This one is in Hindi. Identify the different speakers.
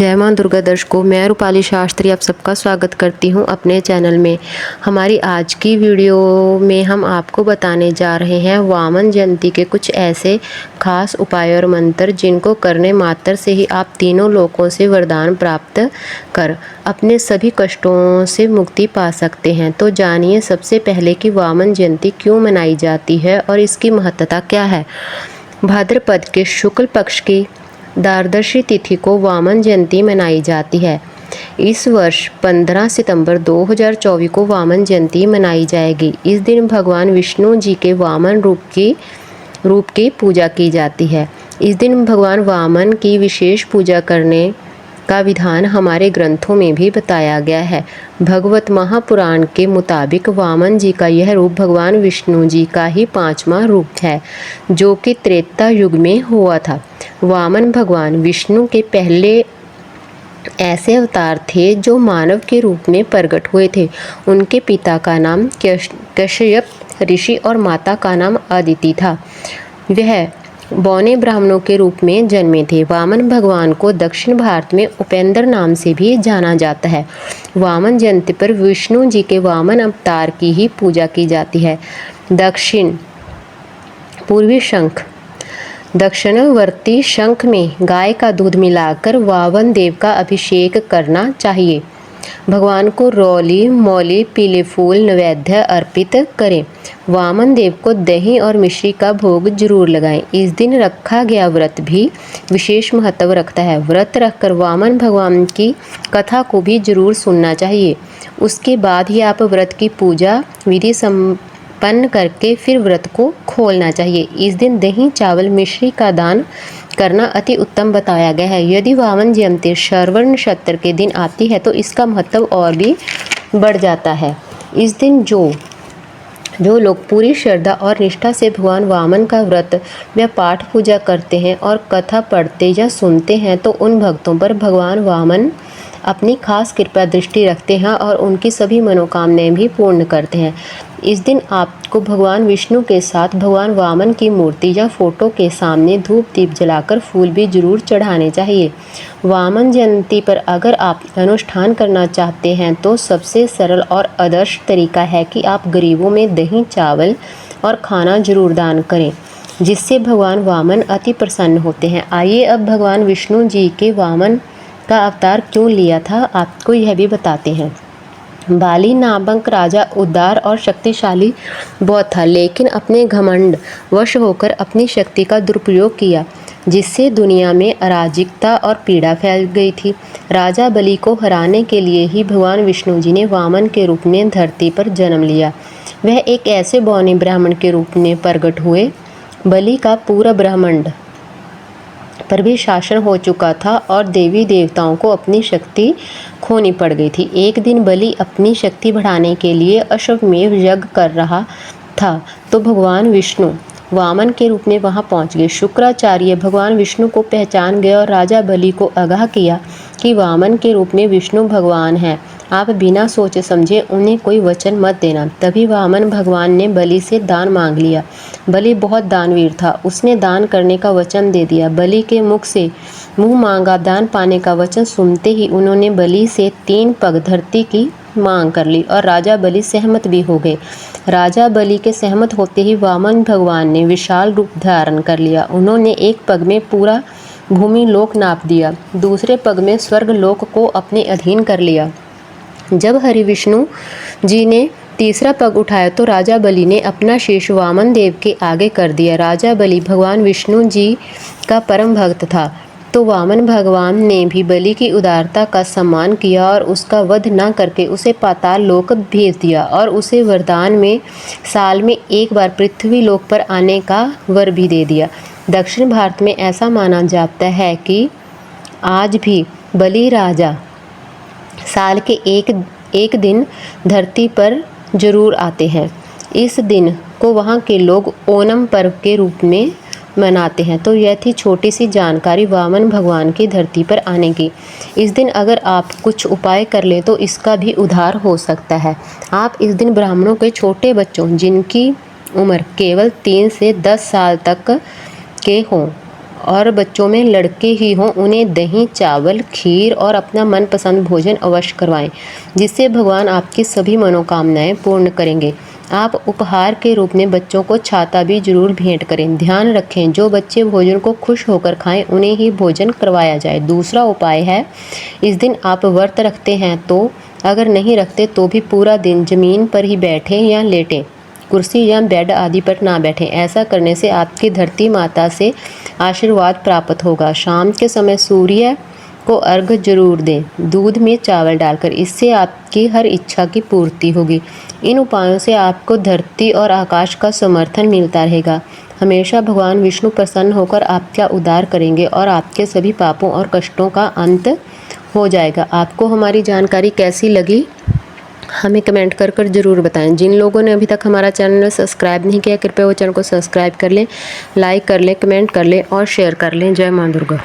Speaker 1: जय मां दुर्गा दर्शकों, मैं रूपाली शास्त्री आप सबका स्वागत करती हूं अपने चैनल में। हमारी आज की वीडियो में हम आपको बताने जा रहे हैं वामन जयंती के कुछ ऐसे खास उपाय और मंत्र जिनको करने मात्र से ही आप तीनों लोकों से वरदान प्राप्त कर अपने सभी कष्टों से मुक्ति पा सकते हैं। तो जानिए सबसे पहले कि वामन जयंती क्यों मनाई जाती है और इसकी महत्ता क्या है। भाद्रपद के शुक्ल पक्ष की द्वादशी तिथि को वामन जयंती मनाई जाती है। इस वर्ष 15 सितंबर 2024 को वामन जयंती मनाई जाएगी। इस दिन भगवान विष्णु जी के वामन रूप की पूजा की जाती है। इस दिन भगवान वामन की विशेष पूजा करने का विधान हमारे ग्रंथों में भी बताया गया है। भगवत महापुराण के मुताबिक वामन जी का यह रूप भगवान विष्णु जी का ही 5वां रूप है, जो कि त्रेता युग में हुआ था। वामन भगवान विष्णु के पहले ऐसे अवतार थे जो मानव के रूप में प्रकट हुए थे। उनके पिता का नाम कश्यप ऋषि और माता का नाम अदिति था। वह बौने ब्राह्मणों के रूप में जन्मे थे। वामन भगवान को दक्षिण भारत में उपेंद्र नाम से भी जाना जाता है। वामन जयंती पर विष्णु जी के वामन अवतार की ही पूजा की जाती है। दक्षिण पूर्वी शंख दक्षिणवर्ती शंख में गाय का दूध मिलाकर वामन देव का अभिषेक करना चाहिए। भगवान को रौली मौली पीले फूल नैवेद्य अर्पित करें। वामन देव को दही और मिश्री का भोग जरूर लगाएं। इस दिन रखा गया व्रत भी विशेष महत्व रखता है। व्रत रखकर वामन भगवान की कथा को भी जरूर सुनना चाहिए। उसके बाद ही आप व्रत की पूजा विधि संपन्न करके फिर व्रत को खोलना चाहिए। इस दिन दही चावल मिश्री का दान करना अति उत्तम बताया गया है। यदि वामन जयंती श्रवण नक्षत्र के दिन आती है तो इसका महत्व और भी बढ़ जाता है। इस दिन जो लोग पूरी श्रद्धा और निष्ठा से भगवान वामन का व्रत व पाठ पूजा करते हैं और कथा पढ़ते या सुनते हैं तो उन भक्तों पर भगवान वामन अपनी खास कृपा दृष्टि रखते हैं और उनकी सभी मनोकामनाएं भी पूर्ण करते हैं। इस दिन आपको भगवान विष्णु के साथ भगवान वामन की मूर्ति या फोटो के सामने धूप दीप जलाकर फूल भी जरूर चढ़ाने चाहिए। वामन जयंती पर अगर आप अनुष्ठान करना चाहते हैं तो सबसे सरल और आदर्श तरीका है कि आप गरीबों में दही चावल और खाना जरूर दान करें, जिससे भगवान वामन अति प्रसन्न होते हैं। आइए अब भगवान विष्णु जी के वामन का अवतार क्यों लिया था आपको यह भी बताते हैं। बाली नामक राजा उदार और शक्तिशाली बहुत था, लेकिन अपने घमंड वश होकर अपनी शक्ति का दुरुपयोग किया, जिससे दुनिया में अराजकता और पीड़ा फैल गई थी। राजा बलि को हराने के लिए ही भगवान विष्णु जी ने वामन के रूप में धरती पर जन्म लिया। वह एक ऐसे बौने ब्राह्मण के रूप में प्रकट हुए। बलि का पूरा ब्रह्मांड पर भी शासन हो चुका था और देवी देवताओं को अपनी शक्ति खोनी पड़ गई थी। एक दिन बलि अपनी शक्ति बढ़ाने के लिए अश्वमेध यज्ञ कर रहा था तो भगवान विष्णु वामन के रूप में वहां पहुंच गए। शुक्राचार्य भगवान विष्णु को पहचान गए और राजा बलि को आगाह किया कि वामन के रूप में विष्णु भगवान हैं। आप बिना सोचे समझे उन्हें कोई वचन मत देना। तभी वामन भगवान ने बलि से दान मांग लिया। बलि बहुत दानवीर था, उसने दान करने का वचन दे दिया। बलि के मुख से मुंह मांगा दान पाने का वचन सुनते ही उन्होंने बलि से 3 पग धरती की मांग कर ली और राजा बलि सहमत भी हो गए। राजा बलि के सहमत होते ही वामन भगवान ने विशाल रूप धारण कर लिया। उन्होंने एक पग में पूरा भूमि लोक नाप दिया, दूसरे पग में स्वर्ग लोक को अपने अधीन कर लिया। जब हरि विष्णु जी ने तीसरा पग उठाया तो राजा बलि ने अपना शीश वामन देव के आगे कर दिया। राजा बलि भगवान विष्णु जी का परम भक्त था, तो वामन भगवान ने भी बलि की उदारता का सम्मान किया और उसका वध न करके उसे पाताल लोक भेज दिया और उसे वरदान में साल में एक बार पृथ्वी लोक पर आने का वर भी दे दिया। दक्षिण भारत में ऐसा माना जाता है कि आज भी बलि राजा साल के एक दिन धरती पर जरूर आते हैं। इस दिन को वहाँ के लोग ओणम पर्व के रूप में मनाते हैं। तो यह थी छोटी सी जानकारी वामन भगवान की धरती पर आने की। इस दिन अगर आप कुछ उपाय कर लें तो इसका भी उद्धार हो सकता है। आप इस दिन ब्राह्मणों के छोटे बच्चों जिनकी उम्र केवल 3 से 10 साल तक के हों और बच्चों में लड़के ही हों उन्हें दही, चावल, खीर और अपना मनपसंद भोजन अवश्य करवाएं, जिससे भगवान आपकी सभी मनोकामनाएं पूर्ण करेंगे। आप उपहार के रूप में बच्चों को छाता भी जरूर भेंट करें। ध्यान रखें, जो बच्चे भोजन को खुश होकर खाएं उन्हें ही भोजन करवाया जाए। दूसरा उपाय है, इस दिन आप व्रत रखते हैं तो, अगर नहीं रखते तो भी पूरा दिन जमीन पर ही बैठें या लेटें, कुर्सी या बेड आदि पर ना बैठें। ऐसा करने से आपकी धरती माता से आशीर्वाद प्राप्त होगा। शाम के समय सूर्य को अर्घ जरूर दें, दूध में चावल डालकर, इससे आपकी हर इच्छा की पूर्ति होगी। इन उपायों से आपको धरती और आकाश का समर्थन मिलता रहेगा। हमेशा भगवान विष्णु प्रसन्न होकर आपका उद्धार करेंगे और आपके सभी पापों और कष्टों का अंत हो जाएगा। आपको हमारी जानकारी कैसी लगी हमें कमेंट कर ज़रूर बताएं। जिन लोगों ने अभी तक हमारा चैनल सब्सक्राइब नहीं किया, कृपया वो चैनल को सब्सक्राइब कर लें, लाइक कर लें, कमेंट कर लें और शेयर कर लें। जय मां दुर्गा।